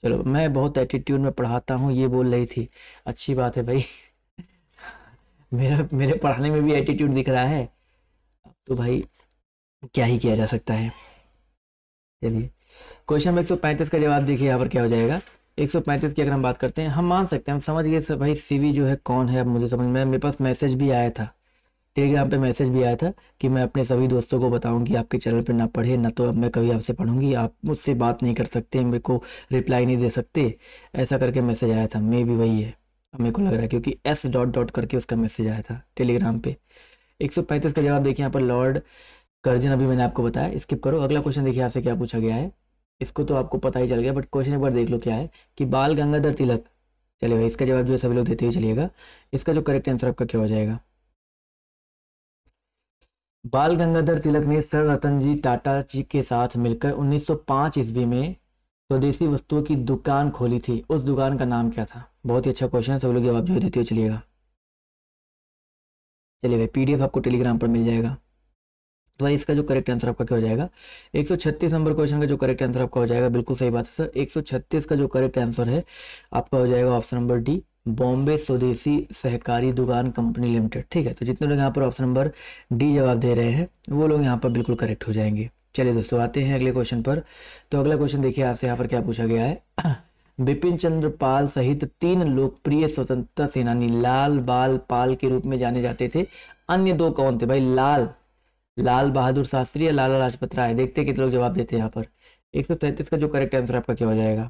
चलो, मैं बहुत एटीट्यूड में पढ़ाता हूँ ये बोल रही थी, अच्छी बात है भाई मेरे पढ़ाने में भी एटीट्यूड दिख रहा है, तो भाई क्या ही किया जा सकता है। चलिए क्वेश्चन नंबर 135 का जवाब देखिए यहाँ पर क्या हो जाएगा। 135 की अगर हम बात करते हैं, हम मान सकते हैं, हम समझ गए भाई सीवी जो है कौन है। अब मुझे समझ में, मेरे पास मैसेज भी आया था, टेलीग्राम पे मैसेज भी आया था कि मैं अपने सभी दोस्तों को बताऊंगी आपके चैनल पे ना पढ़े ना, तो अब मैं कभी आपसे पढ़ूंगी, आप मुझसे बात नहीं कर सकते, मेरे को रिप्लाई नहीं दे सकते, ऐसा करके मैसेज आया था। मे भी वही है, अब मेरे को लग रहा है, क्योंकि S डॉट डॉट करके उसका मैसेज आया था टेलीग्राम पे। 135 का जवाब देखिए यहाँ पर लॉर्ड कर्जन, अभी मैंने आपको बताया, स्किप करो। अगला क्वेश्चन देखिए आपसे क्या पूछा गया है, इसको तो आपको पता ही चल गया, बट क्वेश्चन एक बार देख लो क्या है कि बाल गंगाधर तिलक। चलिए भाई, इसका जवाब जो है सभी लोग देते हुए चलिएगा। इसका जो करेक्ट आंसर आपका क्या हो जाएगा, बाल गंगाधर तिलक ने सर रतन जी टाटा जी के साथ मिलकर 1905 ईस्वी में स्वदेशी वस्तुओं की दुकान खोली थी। उस दुकान का नाम क्या था। बहुत ही अच्छा क्वेश्चन है, सब लोग जवाब जो है देते हुए चलिएगा। चलिए भाई, PDF आपको टेलीग्राम पर मिल जाएगा। तो भाई इसका जो करेक्ट आंसर आपका क्या हो जाएगा, 136 नंबर क्वेश्चन का जो करेक्ट आंसर आपका हो जाएगा, बिल्कुल सही बात है सर। 136 का जो करेक्ट आंसर है आपका हो जाएगा ऑप्शन नंबर डी, बॉम्बे स्वदेशी सहकारी दुकान कंपनी लिमिटेड। ठीक है, तो जितने लोग यहाँ पर ऑप्शन नंबर डी जवाब दे रहे हैं वो लोग यहाँ पर बिल्कुल करेक्ट हो जाएंगे। चलिए दोस्तों आते हैं अगले क्वेश्चन पर। तो अगला क्वेश्चन देखिए आपसे यहाँ पर क्या पूछा गया है। बिपिन चंद्र पाल सहित 3 लोकप्रिय स्वतंत्रता सेनानी लाल बाल पाल के रूप में जाने जाते थे, अन्य 2 कौन थे भाई? लाल बहादुर शास्त्री या लाला लाजपत राय? देखते हैं कितने लोग जवाब देते हैं यहाँ पर। 133 का जो करेक्ट आंसर आपका क्या हो जाएगा?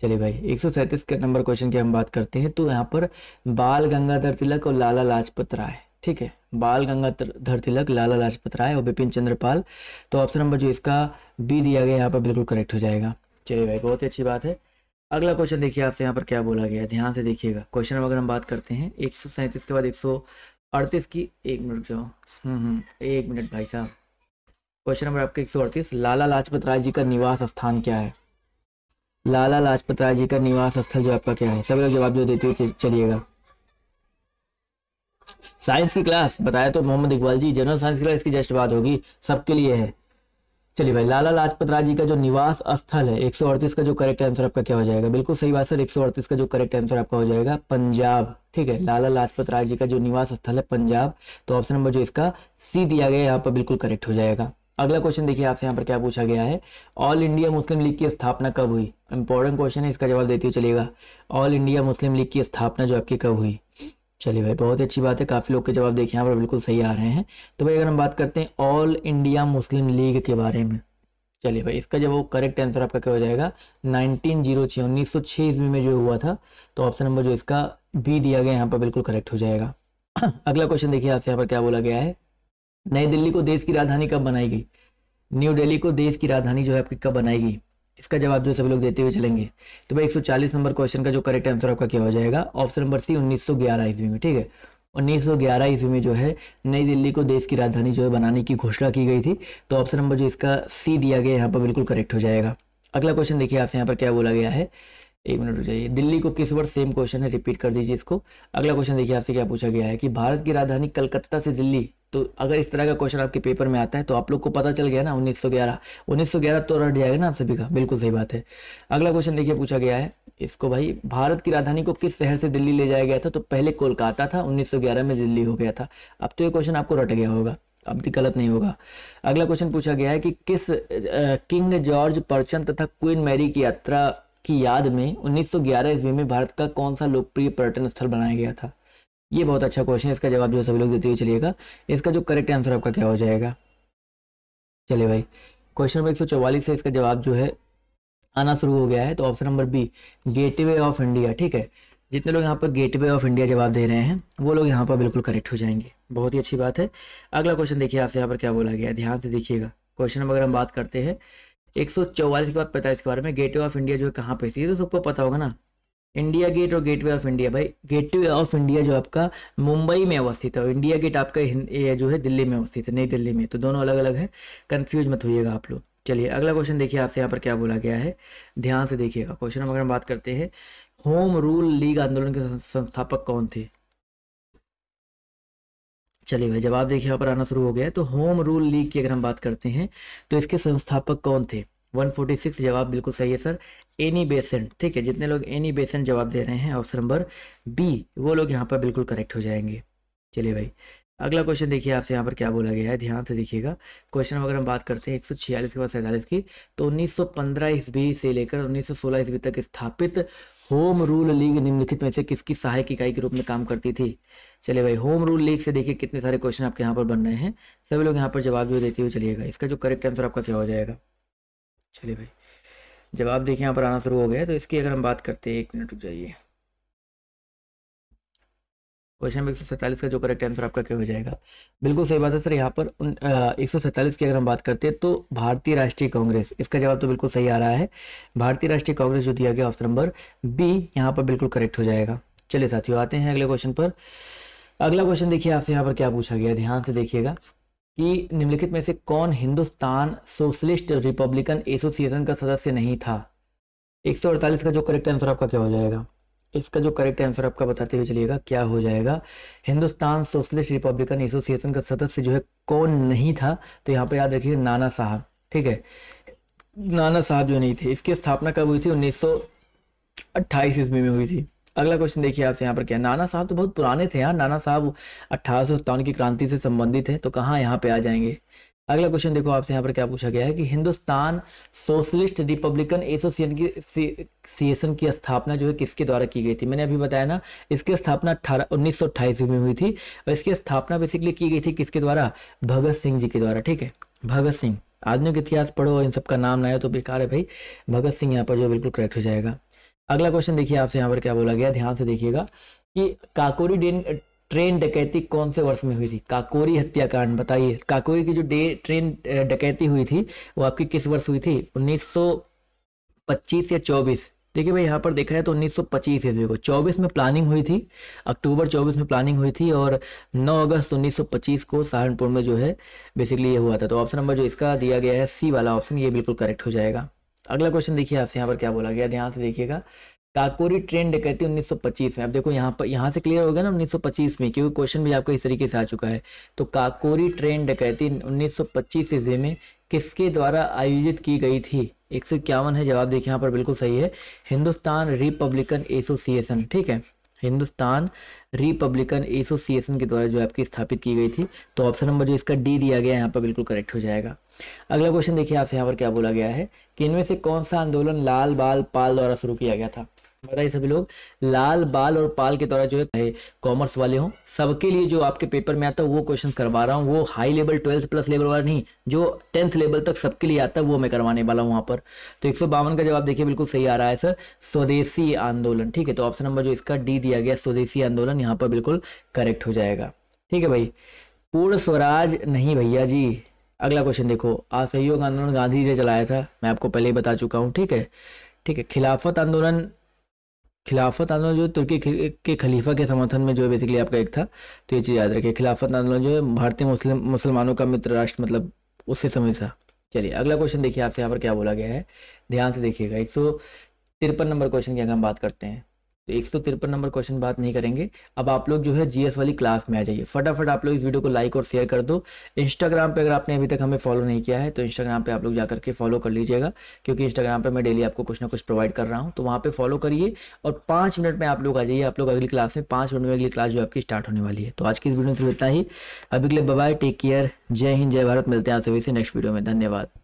चलिए भाई 137 के नंबर क्वेश्चन की हम बात करते हैं। तो यहाँ पर बाल गंगाधर तिलक और लाला लाजपत राय। ठीक है, बाल गंगाधर तिलक, लाला लाजपत राय और बिपिन चंद्र पाल। तो ऑप्शन नंबर जो इसका बी दिया गया यहाँ पर बिल्कुल करेक्ट हो जाएगा। चलिए भाई बहुत ही अच्छी बात है। अगला क्वेश्चन देखिए आपसे यहाँ पर क्या बोला गया है, ध्यान से देखिएगा। क्वेश्चन अगर हम बात करते हैं 137 के बाद 138 की, 1 मिनट जाओ, 1 मिनट भाई साहब। क्वेश्चन नंबर आपका 138, लाला लाजपत राय जी का निवास स्थान क्या है? लाला लाजपत राय जी का निवास स्थल जो आपका क्या है? सभी लोग जवाब जो देते हुए चलिएगा। साइंस की क्लास बताया तो मोहम्मद इकबाल जी, जनरल साइंस की क्लास इसकी जस्ट बात होगी, सबके लिए है। चलिए भाई लाला लाजपत राय जी का जो निवास स्थल है, 138 का जो करेक्ट आंसर आपका क्या हो जाएगा? बिल्कुल सही बात सर, 138 का जो करेक्ट आंसर आपका हो जाएगा पंजाब। ठीक है, लाला लाजपत राय जी का जो निवास स्थल है पंजाब। तो ऑप्शन नंबर जो इसका सी दिया गया है यहाँ पर बिल्कुल करेक्ट हो जाएगा। अगला क्वेश्चन देखिए आपसे यहाँ पर क्या पूछा गया है। ऑल इंडिया मुस्लिम लीग की स्थापना कब हुई? इंपॉर्टेंट क्वेश्चन है, इसका जवाब देते हुए चलिएगा। ऑल इंडिया मुस्लिम लीग की स्थापना जो आपकी कब हुई? चलिए भाई बहुत अच्छी बात है, काफ़ी लोग के जवाब देखिए यहाँ पर बिल्कुल सही आ रहे हैं। तो भाई अगर हम बात करते हैं ऑल इंडिया मुस्लिम लीग के बारे में, चलिए भाई इसका जब वो करेक्ट आंसर आपका क्या हो जाएगा? 1906 ईस्वी में जो हुआ था। तो ऑप्शन नंबर जो इसका बी दिया गया यहाँ पर बिल्कुल करेक्ट हो जाएगा। अगला क्वेश्चन देखिए आपसे यहाँ पर क्या बोला गया है। नई दिल्ली को देश की राजधानी कब बनाई गई? न्यू दिल्ली को देश की राजधानी जो है आपकी कब बनाई गई? इसका जवाब जो सभी लोग देते हुए चलेंगे। तो भाई 140 नंबर क्वेश्चन का जो करेक्ट आंसर आपका क्या हो जाएगा? ऑप्शन नंबर सी 1911 ईस्वी में। ठीक है, 1911 ईस्वी में जो है नई दिल्ली को देश की राजधानी जो है बनाने की घोषणा की गई थी। तो ऑप्शन नंबर जो इसका सी दिया गया यहाँ पर बिल्कुल करेक्ट हो जाएगा। अगला क्वेश्चन देखिए आपसे यहाँ पर क्या बोला गया है। 1 मिनट रुक जाइए, दिल्ली को किस वर्ष, सेम क्वेश्चन है, रिपीट कर दीजिए इसको। अगला क्वेश्चन देखिए आपसे क्या पूछा गया है कि भारत की राजधानी कलकत्ता से दिल्ली। तो अगर इस तरह का क्वेश्चन आपके पेपर में आता है तो आप लोग को पता चल गया ना 1911 तो रट जाएगा ना आप सभी का, बिल्कुल सही बात है। अगला क्वेश्चन देखिए पूछा गया है इसको, भाई भारत की राजधानी को किस शहर से दिल्ली ले जाया गया था? तो पहले कोलकाता था, 1911 में दिल्ली हो गया था। अब तो ये क्वेश्चन आपको रट गया होगा, अब भी गलत नहीं होगा। अगला क्वेश्चन पूछा गया है कि किस किंग जॉर्ज पर्चन तथा क्वीन मैरी की यात्रा की याद में 1911 ईस्वी में भारत का कौन सा लोकप्रिय पर्यटन स्थल बनाया गया था? ये बहुत अच्छा क्वेश्चन है, इसका जवाब जो सभी लोग देते हुए चलिएगा। इसका जो करेक्ट आंसर आपका क्या हो जाएगा? चलिए भाई क्वेश्चन नंबर 144 है, इसका जवाब जो है आना शुरू हो गया है। तो option number B gateway of India. ठीक है, जितने लोग यहाँ पर गेटवे ऑफ इंडिया जवाब दे रहे हैं वो लोग यहाँ पर बिल्कुल करेक्ट हो जाएंगे, बहुत ही अच्छी बात है। अगला क्वेश्चन देखिए आपसे यहाँ पर क्या बोला गया है, ध्यान से देखिएगा। क्वेश्चन नंबर अगर हम बात करते हैं 144 के बाद 45 के बारे में, गेटवे ऑफ इंडिया जो है कहाँ पे थी? तो सबको पता होगा ना, इंडिया गेट और गेटवे ऑफ इंडिया। भाई गेटवे ऑफ इंडिया जो आपका मुंबई में अवस्थित है और इंडिया गेट आपका ये जो है दिल्ली में अवस्थित है, नई दिल्ली में। तो दोनों अलग अलग है, कंफ्यूज मत होइएगा आप लोग। चलिए अगला क्वेश्चन देखिए आपसे यहाँ पर क्या बोला गया है, ध्यान से देखिएगा। क्वेश्चन अगर हम बात करते हैं होम रूल लीग आंदोलन के संस्थापक कौन थे? चलिए भाई जवाब देखिए यहाँ पर आना शुरू हो गया है। तो होम रूल लीग की अगर हम बात करते हैं तो इसके संस्थापक कौन थे? 146 जवाब बिल्कुल सही है सर, एनी बेसेंट। ठीक है, जितने लोग एनी बेसेंट जवाब दे रहे हैं ऑप्शन नंबर बी, वो लोग यहाँ पर बिल्कुल करेक्ट हो जाएंगे। चलिए भाई अगला क्वेश्चन देखिए आपसे यहाँ पर क्या बोला गया है, ध्यान से देखिएगा। क्वेश्चन अगर हम बात करते हैं 146 के बाद 47 की, तो 1915 ईस्वी से लेकर 1916 ईस्वी तक स्थापित होम रूल लीग निम्नलिखित में से किसकी सहायक इकाई के रूप में काम करती थी? चलिए भाई होम रूल लीग से देखिए कितने सारे क्वेश्चन आपके यहाँ पर बन रहे हैं, सभी लोग यहाँ पर जवाब जो देते हुए चलिएगा। इसका जो करेक्ट आंसर आपका क्या हो जाएगा? चलिए भाई जवाब देखिए यहाँ पर आना शुरू हो गया है। तो इसकी अगर हम बात करते हैं, 1 मिनट रुक जाइए। क्वेश्चन नंबर 147 का जो करेक्ट आंसर आपका क्या हो जाएगा? बिल्कुल सही बात है सर, यहाँ पर 147 की अगर हम बात करते हैं तो भारतीय राष्ट्रीय कांग्रेस, इसका जवाब तो बिल्कुल सही आ रहा है। भारतीय राष्ट्रीय कांग्रेस जो दिया गया ऑप्शन नंबर बी यहाँ पर बिल्कुल करेक्ट हो जाएगा। चलिए साथियों आते हैं अगले क्वेश्चन पर। अगला क्वेश्चन देखिए आपसे यहाँ पर क्या पूछा गया, ध्यान से देखिएगा कि निम्नलिखित में से कौन हिंदुस्तान सोशलिस्ट रिपब्लिकन एसोसिएशन का सदस्य नहीं था? 148 का जो करेक्ट आंसर आपका क्या हो जाएगा? इसका जो करेक्ट आंसर आपका बताते हुए चलिएगा क्या हो जाएगा। हिंदुस्तान सोशलिस्ट रिपब्लिकन एसोसिएशन का सदस्य जो है कौन नहीं था? तो यहाँ पे याद रखिए नाना साहब। ठीक है, नाना साहब जो नहीं थे। इसकी स्थापना कब हुई थी? 1928 ईस्वी में हुई थी। अगला क्वेश्चन देखिए आपसे यहाँ पर क्या है, नाना साहब तो बहुत पुराने थे यार, नाना साहब 1857 की क्रांति से संबंधित है, तो कहाँ यहाँ पे आ जाएंगे। अगला क्वेश्चन देखो आपसे यहाँ पर क्या पूछा गया है कि हिंदुस्तान सोशलिस्ट रिपब्लिकन एसोसिएशन की स्थापना जो है किसके द्वारा की गई थी। मैंने अभी बताया ना, इसकी स्थापना 1928 में हुई थी और इसकी स्थापना बेसिकली की गई थी किसके द्वारा, भगत सिंह जी के द्वारा। ठीक है, भगत सिंह, आदमियों का इतिहास पढ़ो, इन सबका नाम ना आए तो बेकार है भाई। भगत सिंह यहाँ पर जो बिल्कुल करेक्ट हो जाएगा। अगला क्वेश्चन देखिए आपसे यहाँ पर क्या बोला गया, ध्यान से देखिएगा कि काकोरी ट्रेन डकैती कौन से वर्ष में हुई थी। काकोरी हत्याकांड, बताइए काकोरी की जो ट्रेन डकैती हुई थी वो आपकी किस वर्ष हुई थी, 1925 या 24। देखिए भाई यहाँ पर देखा है तो 1925 ईस्वी को, 24 में प्लानिंग हुई थी, अक्टूबर 24 में प्लानिंग हुई थी और 9 अगस्त 1925 को सहारनपुर में जो है बेसिकली ये हुआ था। तो ऑप्शन नंबर जो इसका दिया गया है सी वाला ऑप्शन, ये बिल्कुल करेक्ट हो जाएगा। अगला क्वेश्चन देखिए आपसे यहाँ पर क्या बोला गया, ध्यान से देखिएगा। काकोरी ट्रेन डकैती 1925 में, अब देखो यहाँ पर, यहाँ से क्लियर हो गया ना 1925 में, क्योंकि क्वेश्चन भी आपका इस तरीके से आ चुका है। तो काकोरी ट्रेन डकैती 1925 ईस्वी में किसके द्वारा आयोजित की गई थी। 151 है जवाब, देखिए यहाँ पर बिल्कुल सही है, हिंदुस्तान रिपब्लिकन एसोसिएशन। ठीक है, हिंदुस्तान रिपब्लिकन एसोसिएशन के द्वारा जो आपकी स्थापित की गई थी। तो ऑप्शन नंबर जो इसका डी दिया गया है यहाँ पर बिल्कुल करेक्ट हो जाएगा। अगला क्वेश्चन देखिए आपसे यहाँ पर क्या बोला गया है कि इनमें से कौन सा आंदोलन लाल बाल पाल द्वारा शुरू किया गया था। बताइए सभी लोग, लाल बाल और पाल के द्वारा जो है, कॉमर्स वाले हों, सबके लिए जो आपके पेपर में आता है वो क्वेश्चन करवा रहा हूँ, वो high level 12th plus level वाला नहीं, जो 10th लेवल तक सबके लिए आता है वो मैं करवाने वाला हूँ वहाँ पर। तो 152 का जवाब देखिए बिल्कुल सही आ रहा है सर, स्वदेशी आंदोलन। ठीक है, तो ऑप्शन नंबर जो इसका डी दिया गया स्वदेशी आंदोलन यहाँ पर बिल्कुल करेक्ट हो जाएगा। ठीक है भाई, पूर्ण स्वराज नहीं भैया जी। अगला क्वेश्चन देखो, असहयोग आंदोलन गांधी जी ने चलाया था, मैं आपको पहले ही बता चुका हूँ। ठीक है, ठीक है, खिलाफत आंदोलन जो तुर्की के खलीफा के समर्थन में जो है बेसिकली आपका एक था। तो ये चीज़ याद रखिए, खिलाफत आंदोलन जो है भारतीय मुसलमानों का मित्र राष्ट्र, मतलब उससे समय था। चलिए अगला क्वेश्चन देखिए आपसे यहाँ पर क्या बोला गया है, ध्यान से देखिएगा। 153 नंबर क्वेश्चन की अगर हम बात करते हैं, तो 153 नंबर क्वेश्चन बात नहीं करेंगे। अब आप लोग जो है जीएस वाली क्लास में आ जाइए, फटाफट आप लोग इस वीडियो को लाइक और शेयर कर दो। इंस्टाग्राम पे अगर आपने अभी तक हमें फॉलो नहीं किया है तो इंस्टाग्राम पे आप लोग जाकर के फॉलो कर लीजिएगा, क्योंकि इंस्टाग्राम पे मैं डेली आपको कुछ ना कुछ प्रोवाइड कर रहा हूँ, तो वहाँ पे फॉलो करिए और 5 मिनट में आप लोग आ जाइए। आप लोग अगली क्लास में 5 मिनट में अगली क्लास जो आपकी स्टार्ट होने वाली है। तो आज की इस वीडियो में सिर्फ इतना ही, अभी के लिए बाय बाय, टेक केयर, जय हिंद जय भारत, मिलते हैं आप सभी से नेक्स्ट वीडियो में, धन्यवाद।